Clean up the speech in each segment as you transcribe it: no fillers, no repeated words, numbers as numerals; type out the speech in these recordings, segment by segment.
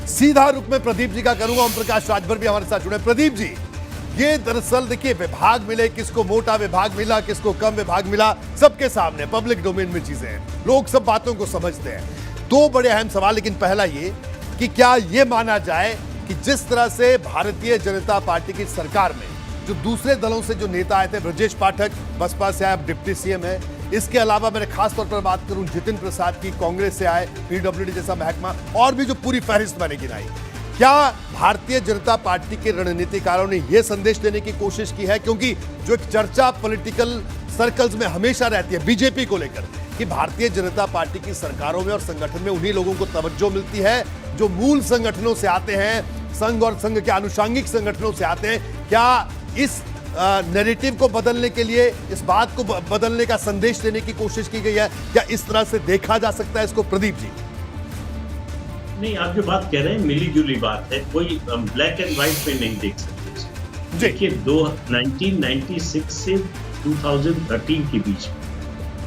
सीधा रुख में प्रदीप जी का करूंगा। ओम प्रकाश राजभर भी हमारे साथ जुड़े। प्रदीप जी, ये दरअसल देखिए विभाग मिले, किसको मोटा विभाग मिला, किसको कम विभाग मिला, सबके सामने पब्लिक डोमेन में चीजें हैं, लोग सब बातों को समझते हैं। दो बड़े अहम सवाल, लेकिन पहला ये कि क्या ये माना जाए कि जिस तरह से भारतीय जनता पार्टी की सरकार में जो दूसरे दलों से जो नेता आए थे, ब्रजेश पाठक बसपा से आए, अब डिप्टी सीएम है, इसके अलावा मैंने खास तौर पर बात करूं जितिन प्रसाद की, कांग्रेस से आए, पीडब्ल्यूडी जैसा महकमा, और भी जो पूरी फहरिस्त मैंने गिनाई, क्या भारतीय जनता पार्टी के रणनीतिकारों ने यह संदेश देने की कोशिश की है, क्योंकि जो एक चर्चा पॉलिटिकल सर्कल्स में हमेशा रहती है बीजेपी को लेकर कि भारतीय जनता पार्टी की सरकारों में और संगठन में उन्हीं लोगों को तवज्जो मिलती है जो मूल संगठनों से आते हैं, संघ और संघ के आनुषंगिक संगठनों से आते हैं। क्या इस नैरेटिव को बदलने के लिए, इस बात को बदलने का संदेश देने की कोशिश की गई है? क्या इस तरह से देखा जा सकता है इसको प्रदीप जी? नहीं, आप जो बात कह रहे हैं मिली जुली बात है, कोई ब्लैक एंड व्हाइट में नहीं देख सकते। देखिए 1996 से 2013 के बीच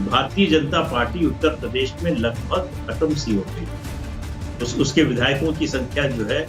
भारतीय जनता पार्टी उत्तर प्रदेश में लगभग खत्म सी हो गई। उसके विधायकों की संख्या जो है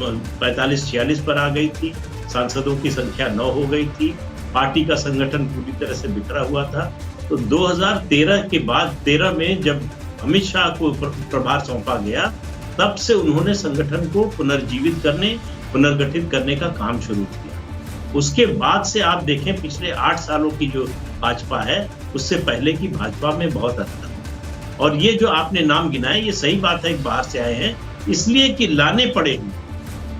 45-46 पर आ गई थी, सांसदों की संख्या 9 हो गई थी, पार्टी का संगठन पूरी तरह से बिखरा हुआ था। तो 2013 के बाद 13 में जब अमित शाह को प्रभार सौंपा गया, तब से उन्होंने संगठन को पुनर्जीवित करने, पुनर्गठित करने का काम शुरू किया। उसके बाद से आप देखें पिछले 8 सालों की जो भाजपा है, उससे पहले की भाजपा में बहुत अंतर है। और ये जो आपने नाम गिनाए, ये सही बात है, बाहर से आए हैं इसलिए कि लाने पड़े।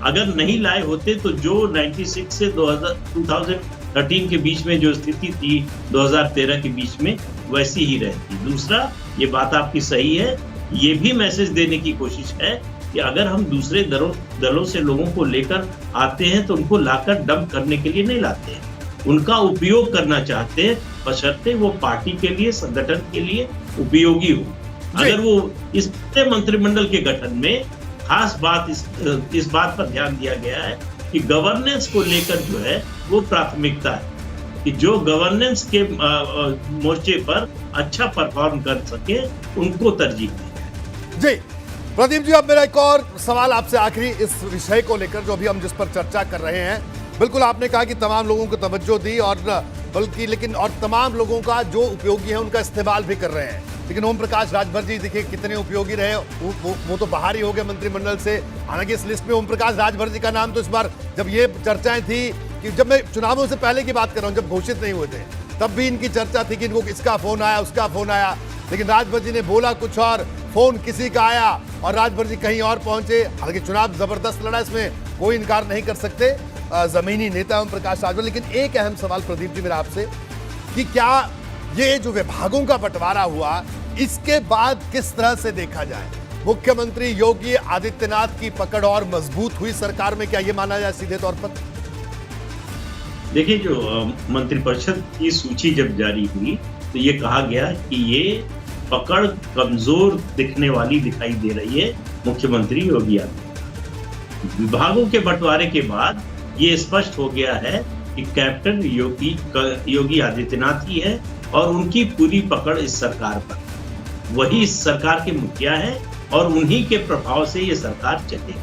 अगर नहीं लाए होते तो जो 96 से 2013 के बीच में जो स्थिति थी 2013 के बीच में, वैसी ही रहती। दूसरा, ये बात आपकी सही है, ये भी मैसेज देने की कोशिश है कि अगर हम दूसरे दलों से लोगों को लेकर आते हैं तो उनको लाकर डंप करने के लिए नहीं लाते हैं, उनका उपयोग करना चाहते हैं, बशर्ते वो पार्टी के लिए, संगठन के लिए उपयोगी हो। अगर वो इस मंत्रिमंडल के गठन में खास बात इस बात पर ध्यान दिया गया है कि गवर्नेंस को लेकर जो है वो प्राथमिकता है, कि जो गवर्नेंस के मोर्चे पर अच्छा परफॉर्म कर सके उनको तरजीह दी। जी प्रदीप जी, अब मेरा एक और सवाल आपसे आखिरी इस विषय को लेकर जो अभी हम जिस पर चर्चा कर रहे हैं। बिल्कुल आपने कहा कि तमाम लोगों को तवज्जो दी और बल्कि लेकिन और तमाम लोगों का जो उपयोगी है उनका इस्तेमाल भी कर रहे हैं, लेकिन ओम प्रकाश राजभर जी देखिए कितने उपयोगी रहे, वो तो बाहर ही हो गए मंत्रिमंडल से। हालांकि इस लिस्ट में ओम प्रकाश राजभर जी का नाम तो इस बार, जब ये चर्चाएं थी कि जब मैं चुनावों से पहले की बात कर रहा हूं, जब घोषित नहीं हुए थे, तब भी इनकी चर्चा थी कि इनको इसका फोन आया, उसका फोन आया, लेकिन राजभर जी ने बोला कुछ और, फोन किसी का आया और राजभर जी कहीं और पहुंचे। हालांकि चुनाव जबरदस्त लड़ा, इसमें कोई इनकार नहीं कर सकते जमीनी नेता ओम प्रकाश राजभर। लेकिन एक अहम सवाल प्रदीप जी मेरा आपसे कि क्या ये जो विभागों का बंटवारा हुआ, इसके बाद किस तरह से देखा जाए? मुख्यमंत्री योगी आदित्यनाथ की पकड़ और मजबूत हुई सरकार में, क्या ये माना जाए सीधे तौर पर? देखिए, जो मंत्रिपरिषद की सूची जब जारी हुई तो ये कहा गया कि ये पकड़ कमजोर दिखने वाली दिखाई दे रही है मुख्यमंत्री योगी आदित्यनाथ। विभागों के बंटवारे के बाद ये स्पष्ट हो गया है कि कैप्टन योगी आदित्यनाथ ही है और उनकी पूरी पकड़ इस सरकार पर, वही इस सरकार के मुखिया है और उन्हीं के प्रभाव से ये सरकार चलेगी।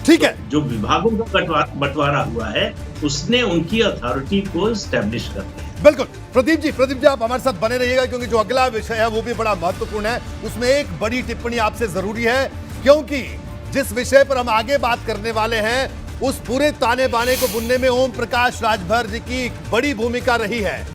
ठीक है, जो विभागों का बंटवारा हुआ है उसने उनकी अथॉरिटी को स्टैब्लिश कर दिया। बिल्कुल प्रदीप जी आप हमारे साथ बने रहिएगा, क्योंकि जो अगला विषय है वो भी बड़ा महत्वपूर्ण है। उसमें एक बड़ी टिप्पणी आपसे जरूरी है, क्योंकि जिस विषय पर हम आगे बात करने वाले हैं उस पूरे ताने बाने को बुनने में ओम प्रकाश राजभर जी की बड़ी भूमिका रही है।